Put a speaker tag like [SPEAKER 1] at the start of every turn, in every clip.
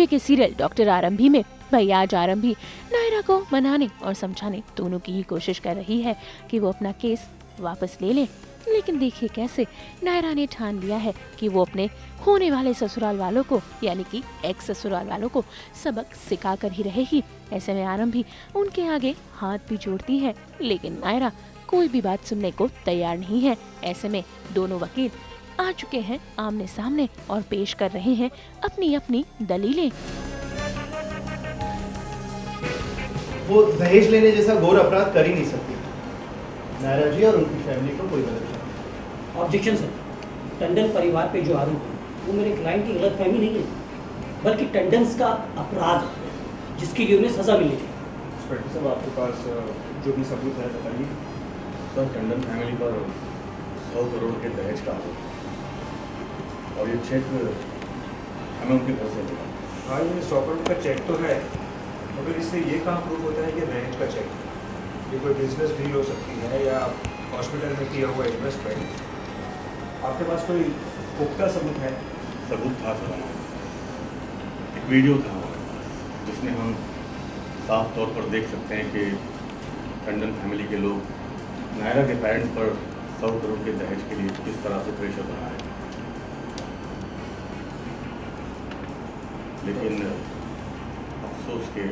[SPEAKER 1] TV के serial doctor आरंभी में। भाई आज आरंभी नायरा को मनाने और समझाने दोनों की ही कोशिश कर रही है कि वो अपना केस वापस ले ले, लेकिन देखिए कैसे नायरा ने ठान लिया है कि वो अपने होने वाले ससुराल वालों को यानी कि एक्स ससुराल वालों को सबक सिखा कर ही रहेगी। ऐसे में आरंभी उनके आगे हाथ भी जोड़ती है, लेकिन नायरा कोई भी बात सुनने को तैयार नहीं है। ऐसे में दोनों वकील आ चुके हैं आमने सामने और पेश कर रहे हैं अपनी अपनी दलीलें।
[SPEAKER 2] वो दहेज लेने जैसा घोर अपराध कर ही नहीं सकती। नायरा जी और उनकी फैमिली को कोई मदद नहीं।
[SPEAKER 3] ऑब्जेक्शन सर, टंडन परिवार पे जो आरोप है वो मेरे क्लाइंट की गलतफहमी नहीं है, बल्कि टंडन्स का अपराध है जिसके लिए उन्हें सजा मिलनी चाहिए।
[SPEAKER 4] इंस्पेक्टर साहब, आपके पास जो भी सबूत है बताइए।
[SPEAKER 5] सर, टंडन फैमिली पर 100 करोड़ के दहेज का आरोप और ये चेक हमें उनके घर से मिला।
[SPEAKER 4] हाँ, ये 100 करोड़ का चेक तो है, मगर इससे ये कहाँ प्रूव होता है कि दहेज का चेक है। ये कोई बिजनेस डील हो सकती है या हॉस्पिटल में किया हुआ इन्वेस्टमेंट। आपके पास कोई पुख्ता सबूत है?
[SPEAKER 5] सबूत था सर हमारे पास। एक वीडियो था हमारे पास जिसमें हम साफ तौर पर देख सकते हैं कि टंडन फैमिली के लोग नायरा के पेरेंट्स पर 100 करोड़ के दहेज के लिए किस तरह से प्रेशर बना रहे हैं। लेकिन अफसोस के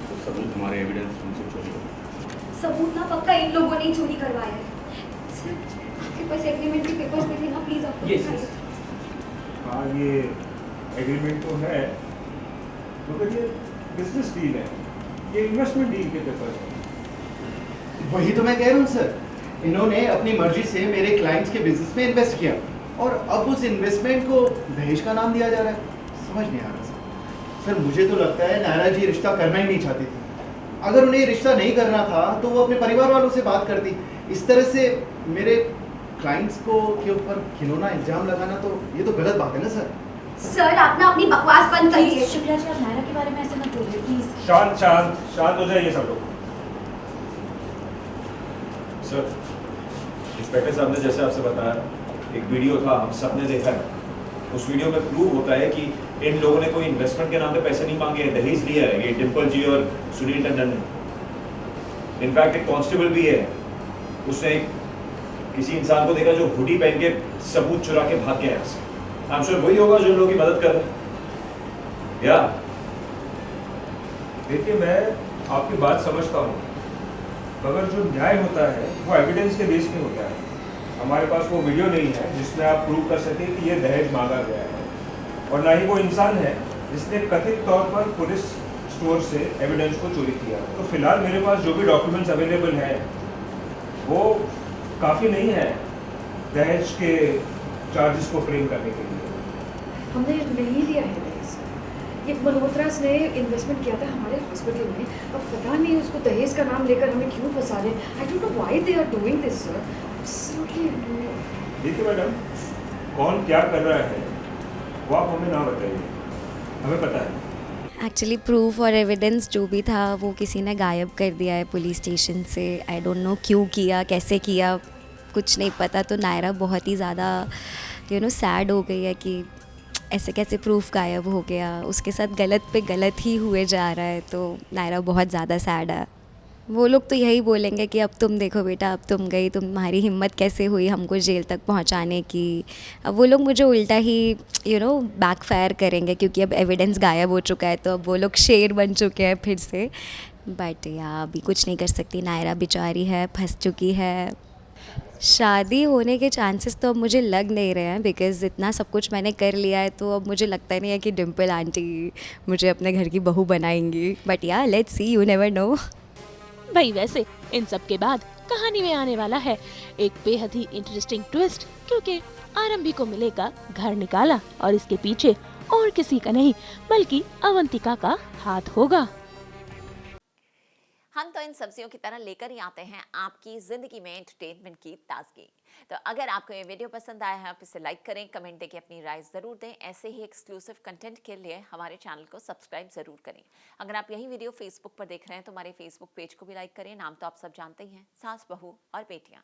[SPEAKER 5] तो सबूत हमारे एविडेंस उनसे चोरी हो गए।
[SPEAKER 6] सबूत ना पक्का इन लोगों ने ही चोरी करवाया है। सर, आपके पास एग्रीमेंट के पेपर्स भी थे ना, प्लीज आपको
[SPEAKER 3] Yes,
[SPEAKER 6] दिखाइए।
[SPEAKER 3] yes.
[SPEAKER 4] हाँ, ये एग्रीमेंट तो है, मगर ये बिजनेस डील है, ये इन्वेस्टमेंट डील के पेपर है।
[SPEAKER 2] वही तो मैं कह रहा हूँ सर, इन्होंने अपनी मर्जी से मेरे क्लाइंट्स के बिजनेस में इन्वेस्ट किया और अब उस इन्वेस्टमेंट को दहेज का नाम दिया जा रहा है। समझ नहीं आ रहा सर। मुझे तो लगता है नायरा जी रिश्ता करना ही नहीं चाहती थी। अगर उन्हें रिश्ता नहीं करना था तो वो अपने परिवार वालों से बात करती। इस तरह से मेरे क्लाइंट्स को के ऊपर खिलौना इल्जाम लगाना तो ये तो गलत बात है ना सर।
[SPEAKER 6] सर, आप ना अपनी बकवास बंद करिए।
[SPEAKER 7] शुक्ला जी, आप नायरा के बारे में ऐसे मत बोलिए प्लीज।
[SPEAKER 4] शांत शांत शांत हो जाइए सब लोग।
[SPEAKER 8] सर, इंस्पेक्टर साहब ने जैसे आपसे बताया, एक वीडियो था, हम सब ने देखा है। उस वीडियो में प्रूव होता है कि इन लोगों ने कोई इन्वेस्टमेंट के नाम पे पैसे नहीं मांगे हैं, दहेज लिया है। ये डिम्पल जी और सुनील टंडन ने। इनफैक्ट एक कांस्टेबल भी है, उसने किसी इंसान को देखा जो हुडी पहन के सबूत चुरा के भाग गया है। आई एम श्योर वही होगा जो इन लोगों की मदद कर रहे हैं। या
[SPEAKER 4] देखिए, मैं आपकी बात समझता हूँ, मगर जो न्याय होता है वो एविडेंस के बेस पे होता है। हमारे पास वो वीडियो नहीं है जिसमें आप प्रूव कर सकें कि ये दहेज मांगा गया है, और ना ही वो इंसान है जिसने कथित तौर पर पुलिस स्टोर से एविडेंस को चोरी किया। तो फिलहाल मेरे पास जो भी डॉक्यूमेंट्स अवेलेबल हैं वो काफ़ी नहीं है दहेज के चार्जेस को फ्रेम करने के लिए।
[SPEAKER 7] हमने नहीं लिया है दहेज। ये मल्होत्रास ने इन्वेस्टमेंट किया था हमारे हॉस्पिटल में। अब पता नहीं उसको दहेज का नाम लेकर हमें क्यों फंसा रहे हैं। I don't know why they are doing this sir.
[SPEAKER 4] देखिए मैडम, कौन क्या कर रहा है वो आप हमें ना बताइए, हमें पता है।
[SPEAKER 9] एक्चुअली प्रूफ और एविडेंस जो भी था वो किसी ने गायब कर दिया है पुलिस स्टेशन से। आई डोंट नो क्यों किया, कैसे किया, कुछ नहीं पता। तो नायरा बहुत ही ज़्यादा सैड हो गई है कि ऐसे कैसे प्रूफ गायब हो गया। उसके साथ गलत पे गलत ही हुए जा रहा है, तो नायरा बहुत ज़्यादा सैड है। वो लोग तो यही बोलेंगे कि अब तुम देखो बेटा, अब तुम गई, तुम्हारी हिम्मत कैसे हुई हमको जेल तक पहुंचाने की। अब वो लोग मुझे उल्टा ही बैकफायर करेंगे, क्योंकि अब एविडेंस गायब हो चुका है। तो अब वो लोग शेर बन चुके हैं फिर से। बट या अभी कुछ नहीं कर सकती, नायरा बेचारी है, फंस चुकी है। शादी होने के चांसेस तो अब मुझे लग नहीं रहे हैं, बिकॉज़ इतना सब कुछ मैंने कर लिया है। तो अब मुझे लगता नहीं है कि डिम्पल आंटी मुझे अपने घर की बहू बनाएंगी। बट या let's see, you never know.
[SPEAKER 1] भाई वैसे इन सब के बाद कहानी में आने वाला है एक बेहद ही इंटरेस्टिंग ट्विस्ट, क्योंकि आरंभी को मिलेगा घर निकाला और इसके पीछे और किसी का नहीं बल्कि अवंतिका का हाथ होगा।
[SPEAKER 10] हम तो इन सब्जियों की तरह लेकर ही आते हैं आपकी जिंदगी में एंटरटेनमेंट की ताजगी। तो अगर आपको ये वीडियो पसंद आया है, आप इसे लाइक करें, कमेंट देके अपनी राय ज़रूर दें। ऐसे ही एक्सक्लूसिव कंटेंट के लिए हमारे चैनल को सब्सक्राइब ज़रूर करें। अगर आप यही वीडियो फेसबुक पर देख रहे हैं तो हमारे फेसबुक पेज को भी लाइक करें। नाम तो आप सब जानते ही हैं, सास बहू और बेटियाँ।